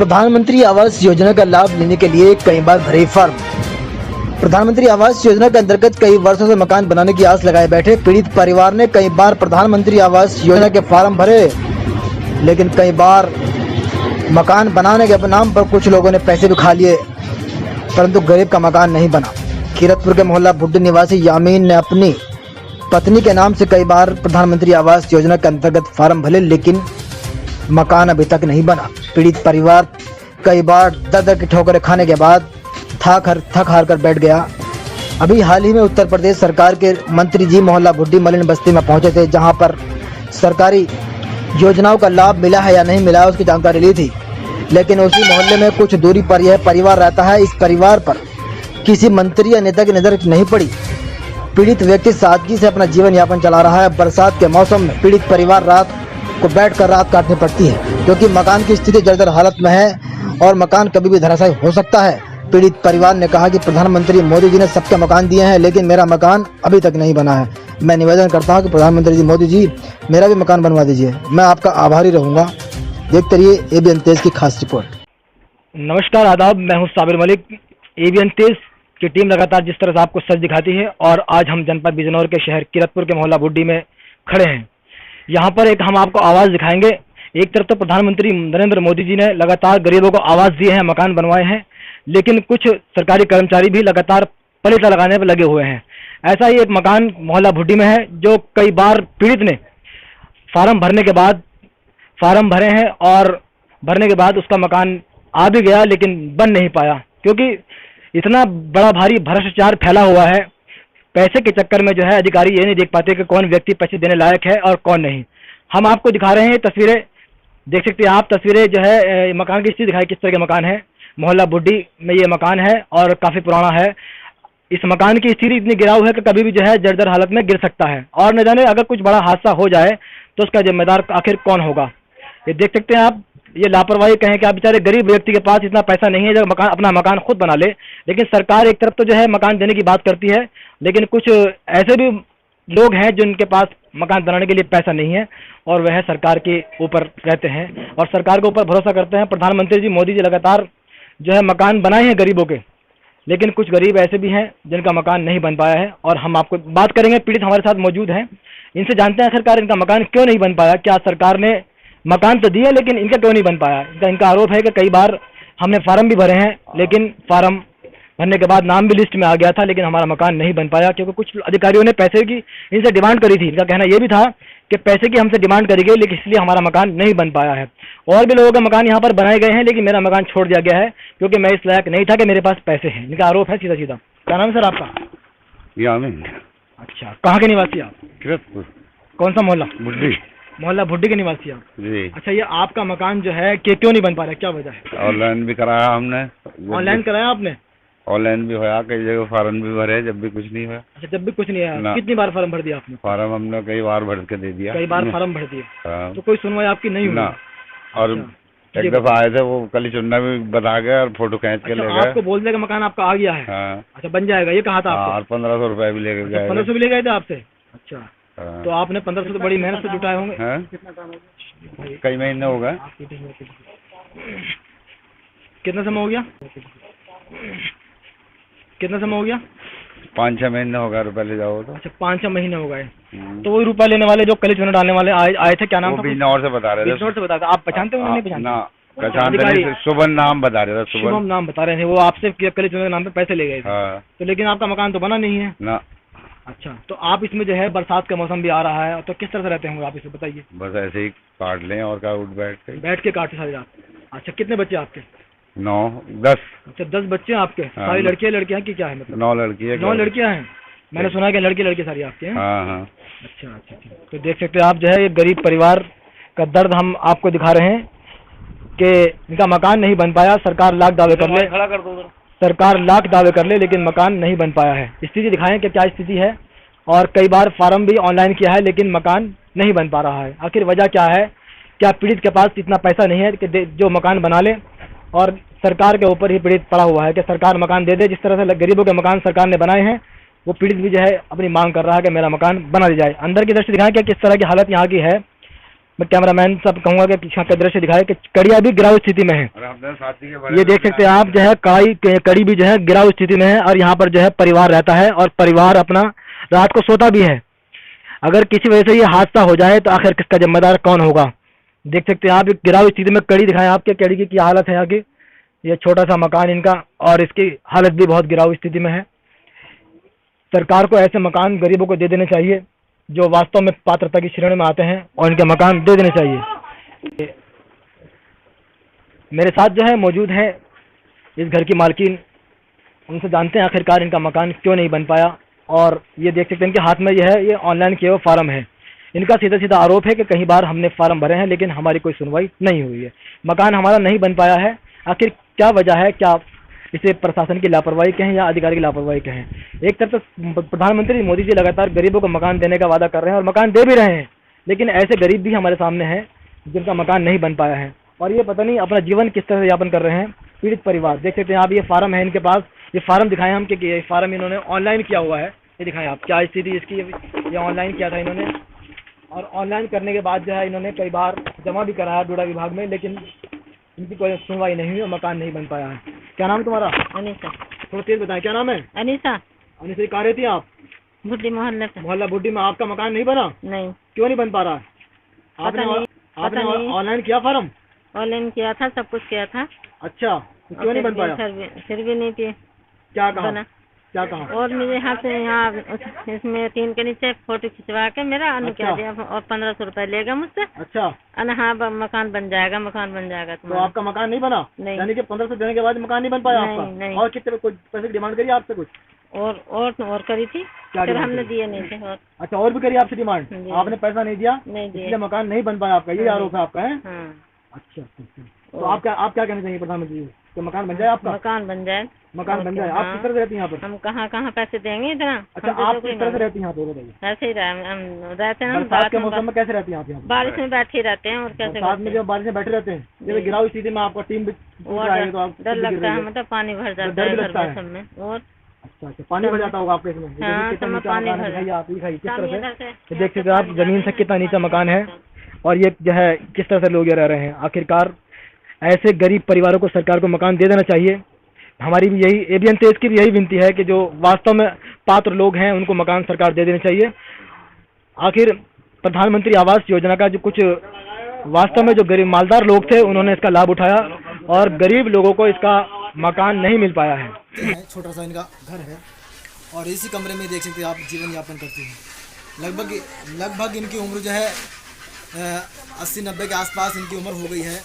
प्रधानमंत्री आवास योजना का लाभ लेने के लिए कई बार भरे फॉर्म। प्रधानमंत्री आवास योजना के अंतर्गत कई वर्षों से मकान बनाने की आस लगाए बैठे पीड़ित परिवार ने कई बार प्रधानमंत्री आवास योजना के फॉर्म भरे, लेकिन कई बार मकान बनाने के नाम पर कुछ लोगों ने पैसे भी खा लिए, परंतु गरीब का मकान नहीं बना। कीरतपुर के मोहल्ला भुड्डी निवासी यामीन ने अपनी पत्नी के नाम से कई बार प्रधानमंत्री आवास योजना के अंतर्गत फॉर्म भरे, लेकिन मकान अभी तक नहीं बना। पीड़ित परिवार कई बार दर की ठोकरें खाने के बाद थक हार कर बैठ गया। अभी हाल ही में उत्तर प्रदेश सरकार के मंत्री जी मोहल्ला भुड्डी मलिन बस्ती में पहुंचे थे, जहां पर सरकारी योजनाओं का लाभ मिला है या नहीं मिला उसकी जानकारी ली थी, लेकिन उसी मोहल्ले में कुछ दूरी पर यह परिवार रहता है। इस परिवार पर किसी मंत्री या नेता की नजर नहीं पड़ी। पीड़ित व्यक्ति सादगी से अपना जीवन यापन चला रहा है। बरसात के मौसम में पीड़ित परिवार रात को बैठकर रात काटनी पड़ती है, क्योंकि मकान की स्थिति जर्जर हालत में है और मकान कभी भी धराशायी हो सकता है। पीड़ित परिवार ने कहा कि प्रधानमंत्री मोदी जी ने सबके मकान दिए हैं, लेकिन मेरा मकान अभी तक नहीं बना है। मैं निवेदन करता हूं कि प्रधानमंत्री जी मोदी जी मेरा भी मकान बनवा दीजिए। मैं आपका आभारी रहूंगा। देखते रहिए एबीएन तेज की खास रिपोर्ट। नमस्कार, आदाब, मैं हूं साबिर मलिक। एबीएन तेज की टीम लगातार जिस तरह से आपको सच दिखाती है, और आज हम जनपद बिजनौर के शहर कीरतपुर के मोहल्ला भुड्डी में खड़े हैं। यहाँ पर एक हम आपको आवाज़ दिखाएंगे। एक तरफ तो प्रधानमंत्री नरेंद्र मोदी जी ने लगातार गरीबों को आवास दिए हैं, मकान बनवाए हैं, लेकिन कुछ सरकारी कर्मचारी भी लगातार पलीता लगाने पर लगे हुए हैं। ऐसा ही एक मकान मोहल्ला भुड्डी में है, जो कई बार पीड़ित ने फार्म भरने के बाद फार्म भरे हैं और भरने के बाद उसका मकान आ भी गया, लेकिन बन नहीं पाया, क्योंकि इतना बड़ा भारी भ्रष्टाचार फैला हुआ है। पैसे के चक्कर में जो है अधिकारी ये नहीं देख पाते कि कौन व्यक्ति पैसे देने लायक है और कौन नहीं। हम आपको दिखा रहे हैं तस्वीरें, देख सकते हैं आप तस्वीरें जो है मकान की स्थिति दिखाई, किस तरह के मकान है। मोहल्ला भुड्डी में ये मकान है और काफ़ी पुराना है। इस मकान की स्थिति इतनी गिराव है कि कभी भी जो है जर्जर हालत में गिर सकता है, और न जाने अगर कुछ बड़ा हादसा हो जाए तो उसका जिम्मेदार आखिर कौन होगा। ये देख सकते हैं आप, ये लापरवाही कहें कि आप बेचारे गरीब व्यक्ति के पास इतना पैसा नहीं है जो अपना मकान खुद बना ले। लेकिन सरकार एक तरफ तो जो है मकान देने की बात करती है, लेकिन कुछ ऐसे भी लोग हैं जिनके पास मकान बनाने के लिए पैसा नहीं है और वह सरकार के ऊपर रहते हैं और सरकार के ऊपर भरोसा करते हैं। प्रधानमंत्री जी मोदी जी लगातार जो है मकान बनाए हैं गरीबों के, लेकिन कुछ गरीब ऐसे भी हैं जिनका मकान नहीं बन पाया है, और हम आपको बात करेंगे। पीड़ित हमारे साथ मौजूद हैं, इनसे जानते हैं आखिरकार इनका मकान क्यों नहीं बन पाया। क्या सरकार ने मकान तो दिए लेकिन इनका क्यों नहीं बन पाया। इनका आरोप है कि कई बार हमने फार्म भी भरे हैं, लेकिन फार्म भरने के बाद नाम भी लिस्ट में आ गया था, लेकिन हमारा मकान नहीं बन पाया, क्योंकि कुछ अधिकारियों ने पैसे की इनसे डिमांड करी थी। इनका कहना यह भी था कि पैसे की हमसे डिमांड करी गई, लेकिन इसलिए हमारा मकान नहीं बन पाया है। और भी लोगों का मकान यहाँ पर बनाए गए हैं, लेकिन मेरा मकान छोड़ दिया गया है क्योंकि मैं इस लायक नहीं था कि मेरे पास पैसे हैं। इनका आरोप है सीधा सीधा। क्या नाम है सर आपका? यामीन। अच्छा, कहाँ के निवासी आप? कीरतपुर। कौन सा मोहल्ला? भुड्डी। मोहल्ला भुड्डी के निवासी आप जी। अच्छा, ये आपका मकान जो है कि क्यों नहीं बन पा रहा है, क्या वजह है? ऑनलाइन भी कराया हमने। ऑनलाइन कराया आपने? ऑनलाइन भी होया, कई जगह फार्म भी भरे, जब भी कुछ नहीं हुआ। अच्छा, जब भी कुछ नहीं आया। कितनी बार फार्म भर दिया आपने? फार्म हमने कई बार भर के दे दिया। कई बार फार्म भर दिए, हाँ। तो कोई सुनवाई आपकी नहीं हुई? ना। और अच्छा, एक दफा आए थे, वो कली चुनना भी बता गए और फोटो खींच के ले गए। आपको बोल दिया कि मकान आपका आ गया है? हाँ। अच्छा, बन जाएगा, ये कहा था आपको? और 1500 रुपए भी लेके गए। 1500 भी ले गए थे आपसे? अच्छा, हाँ। तो आपने 1500 तो बड़ी मेहनत से जुटाए होंगे। कई महीने हो गए। कितना समय हो गया? कितना समय हो गया? 5-6 महीने हो गए। रुपए ले जाओ तो। अच्छा, 5-6 महीने हो गए। तो वही रुपया लेने वाले जो कली चुना डालने वाले आए थे, क्या नाम था? बिजनौर से बता रहे थे। बिजनौर से बता रहे। आप पहचानते हो? नहीं पहचानते? ना, पहचानते नहीं। शुभम नाम बता रहे थे। शुभम नाम बता रहे थे। वो आपसे कली चुने के नाम पे पैसे ले गए थे। हाँ। तो लेकिन आपका मकान तो बना नहीं है ना। अच्छा, तो आप इसमें जो है बरसात का मौसम भी आ रहा है, तो किस तरह से रहते होंगे आप, इसे बताइए। बस ऐसे ही काट लें और क्या, उठ बैठ के काटे सारी रात। अच्छा, कितने बच्चे आपके? 9-10। अच्छा, 10 बच्चे हैं आपके? हाँ। सारी लड़कियां हैं कि क्या है? मतलब 9 लड़की है। 9 लड़कियां हैं। मैंने सुना कि लड़के सारी आपके हैं। हाँ हाँ। अच्छा अच्छा, ठीक। तो देख सकते हैं आप जो है ये गरीब परिवार का दर्द हम आपको दिखा रहे हैं कि इनका मकान नहीं बन पाया। सरकार लाख दावे कर ले, खड़ा कर दो। सरकार लाख दावे कर ले, लेकिन मकान नहीं बन पाया है। स्थिति दिखाएं कि क्या स्थिति है, और कई बार फार्म भी ऑनलाइन किया है, लेकिन मकान नहीं बन पा रहा है। आखिर वजह क्या है? क्या पीड़ित के पास इतना पैसा नहीं है कि जो मकान बना ले, और सरकार के ऊपर ही पीड़ित पड़ा हुआ है कि सरकार मकान दे दे। जिस तरह से गरीबों के मकान सरकार ने बनाए हैं, वो पीड़ित भी जो है अपनी मांग कर रहा है कि मेरा मकान बना दिया जाए। अंदर की दृष्टि दिखाएं कि किस तरह की हालत यहाँ की है। मैं कैमरामैन सब कहूंगा कि पीछे का दृश्य दिखाए कि कड़िया भी गिराव स्थिति में है। और अपने साथी के ये देख सकते हैं आप, जो है कड़ी भी जो है गिराव स्थिति में है, और यहाँ पर जो है परिवार रहता है और परिवार अपना रात को सोता भी है। अगर किसी वजह से ये हादसा हो जाए तो आखिर किसका जिम्मेदार कौन होगा। देख सकते हैं आप, एक गिराव स्थिति में कड़ी दिखाएं आपके, कड़ी की क्या हालत है आगे। ये छोटा सा मकान इनका, और इसकी हालत भी बहुत गिराव स्थिति में है। सरकार को ऐसे मकान गरीबों को दे देने चाहिए जो वास्तव में पात्रता की श्रेणी में आते हैं, और इनके मकान दे देने चाहिए। मेरे साथ जो है मौजूद है इस घर की मालकिन, उनसे जानते हैं आखिरकार इनका मकान क्यों नहीं बन पाया। और ये देख सकते हैं इनके हाथ में यह है, ये ऑनलाइन किया हुआ फार्म है। इनका सीधा सीधा आरोप है कि कई बार हमने फार्म भरे हैं लेकिन हमारी कोई सुनवाई नहीं हुई है, मकान हमारा नहीं बन पाया है। आखिर क्या वजह है, क्या इसे प्रशासन की लापरवाही कहें या अधिकारी की लापरवाही कहें। एक तरफ तो प्रधानमंत्री मोदी जी लगातार गरीबों को मकान देने का वादा कर रहे हैं और मकान दे भी रहे हैं, लेकिन ऐसे गरीब भी हमारे सामने हैं जिनका मकान नहीं बन पाया है, और ये पता नहीं अपना जीवन किस तरह से यापन कर रहे हैं। पीड़ित परिवार देख सकते हैं आप, ये फार्म है इनके पास। ये फार्म दिखाएं हम कि ये फार्म इन्होंने ऑनलाइन किया हुआ है। ये दिखाएं आप क्या स्थिति इसकी, ये ऑनलाइन किया था इन्होंने, और ऑनलाइन करने के बाद जो है इन्होंने कई बार जमा भी कराया डोडा विभाग में, लेकिन इनकी कोई सुनवाई नहीं हुई और मकान नहीं बन पाया है। क्या नाम है तुम्हारा? अनीसा। थोड़ा तेज बताएं, क्या नाम है? अनीसा। अनिसा, कहाँ रहती हैं आप? बुड्ढी मोहल्ले से। मोहल्ला बुड्ढी में। आपका मकान नहीं बना? नहीं। क्यों नहीं बन पा रहा है? पता नहीं। आपने ऑनलाइन किया फार्म? ऑनलाइन किया था, सब कुछ किया था। अच्छा, तो क्यों नहीं बन पाया? फिर भी नहीं किए। क्या कहा? बना। क्या कहा? और मेरे हाथ से यहाँ इसमें टीन के नीचे फोटो खिंचवा के मेरा क्या दिया, और 1500 रुपए लेगा मुझसे। अच्छा। हाँ, मकान बन जाएगा, मकान बन जाएगा। तो आपका मकान नहीं बना? नहीं। यानी कि 1500 देने के बाद मकान नहीं बन पाया नहीं, आपका? नहीं। और कितने कुछ पैसे की डिमांड करी आपसे कुछ? और करी थी, क्या फिर डिमांड हमने करी? दिए नहीं थे। और अच्छा, और भी करी आपसे डिमांड? जी। आपने पैसा नहीं दिया, नहीं दिए। इसलिए मकान नहीं बन पाया आपका, ये आरोप है आपका है? हाँ। अच्छा। तो आप क्या कहना चाहिए प्रधानमंत्री जी कि मकान बन जाए आपका? मकान बन जाए। मकान बन जाए। आप किस तरह से रहती हैं यहाँ पर? हम कहाँ पैसे देंगे इतना? अच्छा, आप किस तरह से रहती हैं यहाँ पे बताइए? ऐसे ही हम रहते हैं। बरसात के मौसम में कैसे रहती हैं आप यहाँ? बारिश में बैठे ही रहते हैं, और कैसे बरसात में जब बारिश में बैठे रहते हैं, जब गिराव स्थिति में आपका टीम भी टूट रहा है तो आप डर लगता है, मतलब पानी भर जाता डर है भी लगता है सब में। और अच्छा, पानी भर जाता होगा आपके इसमें? हाँ, कितना सब में नीचा पानी मकान है, भर दिखाइए आप, दिखाइए किस तरह से। से देख सकते हैं आप जमीन से कितना नीचा मकान है, और ये जो है किस तरह से लोग ये रह रहे हैं। आखिरकार ऐसे गरीब परिवारों को सरकार को मकान दे देना चाहिए। हमारी भी यही, एबीएन तेज की भी यही विनती है कि जो वास्तव में पात्र लोग हैं उनको मकान सरकार दे देनी चाहिए। आखिर प्रधानमंत्री आवास योजना का जो कुछ वास्तव में जो गरीब मालदार लोग थे उन्होंने इसका लाभ उठाया, और गरीब लोगों को इसका मकान नहीं मिल पाया है। छोटा सा इनका घर है, और इसी कमरे में देख सकते हैं आप जीवन यापन करते हैं। लगभग इनकी उम्र जो है 80-90 के आसपास इनकी उम्र हो गई है,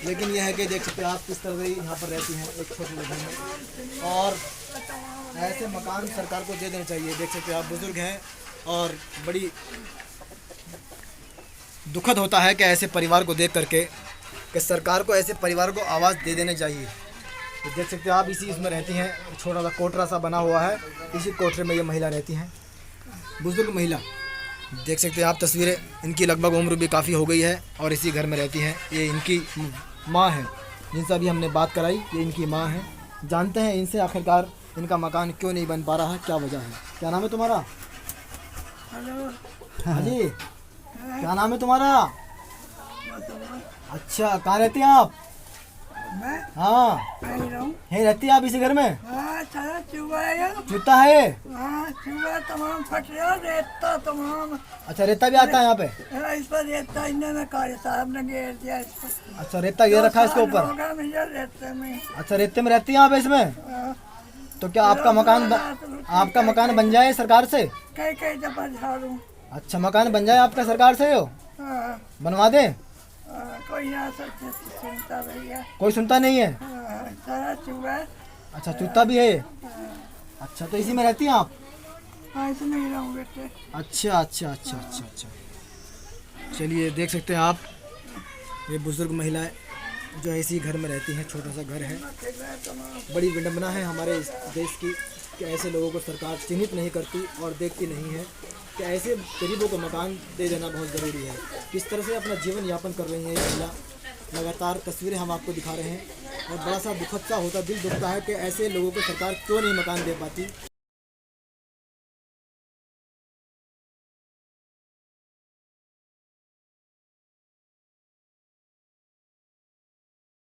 लेकिन यह है कि देख सकते हैं आप किस तरह से यहाँ पर रहती हैं एक छोटे घर में। और ऐसे मकान सरकार को दे देने चाहिए। देख सकते हैं आप बुजुर्ग हैं, और बड़ी दुखद होता है कि ऐसे परिवार को देख करके कि सरकार को ऐसे परिवार को आवाज़ दे देने चाहिए। तो देख सकते हैं आप इसी इसमें रहती हैं, छोटा सा कोठरा सा बना हुआ है, इसी कोठरे में ये महिला रहती हैं, बुजुर्ग महिला। देख सकते हैं आप तस्वीरें, इनकी लगभग उम्र भी काफ़ी हो गई है और इसी घर में रहती हैं। ये इनकी माँ है, जिनसे अभी हमने बात कराई, ये इनकी माँ है। जानते हैं इनसे आखिरकार इनका मकान क्यों नहीं बन पा रहा है, क्या वजह है। क्या नाम है तुम्हारा? हेलो। हाँ जी, क्या नाम है तुम्हारा? अच्छा, कहाँ रहते हैं आप? मैं हाँ, नहीं रहूं। यहीं रहती है आप इसी घर में? हाँ, सारा चूहा है। जूता है? हाँ, चूहा तमाम फट गया, रेता तमाम। अच्छा, रेता भी आता है यहाँ पे? इस पर रेता इन्होंने कार्य साहब ने घेर दिया इस पर। अच्छा, रेता घेर रखा है इसके ऊपर? होगा मुझे रेते में। अच्छा, रेते में रहती हैं आप इसमें? हाँ, तो क्या आपका मकान बन जाए सरकार से? कई दफा झाड़ू। अच्छा, मकान बन जाए आपका सरकार से हो? हाँ, बनवा दें? कोई ना सुनता भैया। कोई सुनता नहीं है? सारा चूहा। अच्छा, जूता भी है? अच्छा, तो इसी में रहती हैं आप? हाँ, इसमें ही रहूँ बेटे। अच्छा। चलिए, देख सकते हैं आप, ये बुजुर्ग महिलाएं जो इसी घर में रहती हैं, छोटा सा घर है। बड़ी विडंबना है हमारे इस देश की कि ऐसे लोगों को सरकार चिन्हित नहीं करती और देखती नहीं है कि ऐसे गरीबों को मकान दे देना बहुत ज़रूरी है। किस तरह से अपना जीवन यापन कर रही हैं ये महिला, लगातार तस्वीरें हम आपको दिखा रहे हैं, और बड़ा सा दुखद सा होता, दिल दुखता है कि ऐसे लोगों को सरकार क्यों नहीं मकान दे पाती।